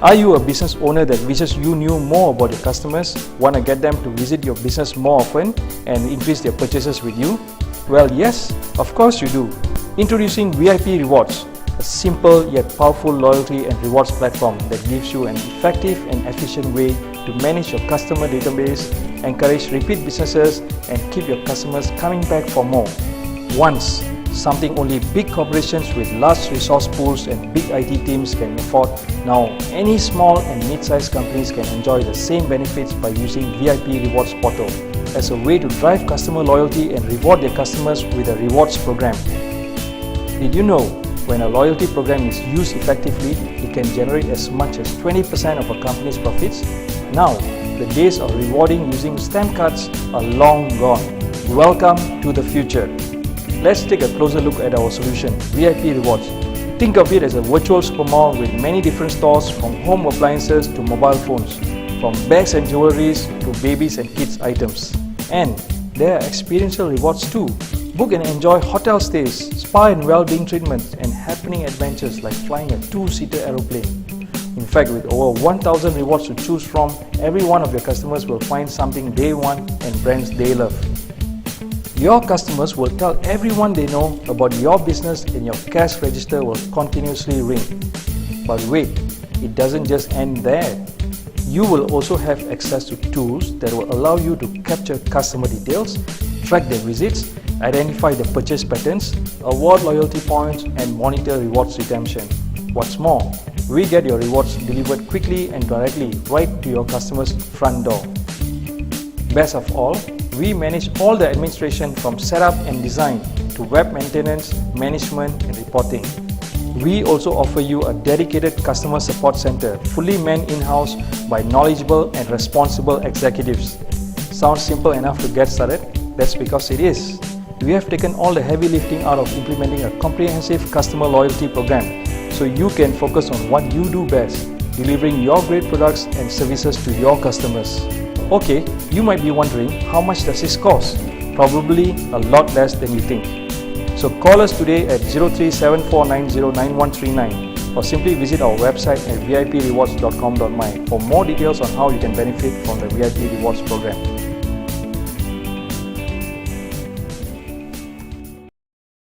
Are you a business owner that wishes you knew more about your customers, want to get them to visit your business more often and increase their purchases with you? Well, yes, of course you do. Introducing VIP Rewards, a simple yet powerful loyalty and rewards platform that gives you an effective and efficient way to manage your customer database, encourage repeat businesses, and keep your customers coming back for more. Once, something only big corporations with large resource pools and big IT teams can afford, now any small and mid-sized companies can enjoy the same benefits by using VIP Rewards Portal as a way to drive customer loyalty and reward their customers with a rewards program. Did you know when a loyalty program is used effectively, it can generate as much as 20% of a company's profits? Now, the days of rewarding using stamp cards are long gone. Welcome to the future. Let's take a closer look at our solution, VIP Rewards. Think of it as a virtual supermall with many different stores, from home appliances to mobile phones, from bags and jewelries to babies and kids items. And there are experiential rewards too. Book and enjoy hotel stays, spa and well-being treatments, and happening adventures like flying a 2-seater aeroplane. In fact, with over 1,000 rewards to choose from, every one of your customers will find something they want and brands they love. Your customers will tell everyone they know about your business and your cash register will continuously ring. But wait, it doesn't just end there. You will also have access to tools that will allow you to capture customer details, track their visits, identify the purchase patterns, award loyalty points, and monitor rewards redemption. What's more, we get your rewards delivered quickly and directly right to your customer's front door. Best of all, we manage all the administration from setup and design to web maintenance, management, and reporting. We also offer you a dedicated customer support center, fully manned in-house by knowledgeable and responsible executives. Sounds simple enough to get started? That's because it is. We have taken all the heavy lifting out of implementing a comprehensive customer loyalty program, so you can focus on what you do best, delivering your great products and services to your customers. Okay, you might be wondering, how much does this cost? Probably a lot less than you think. So call us today at 0374909139 or simply visit our website at viprewards.com.my for more details on how you can benefit from the VIP Rewards program.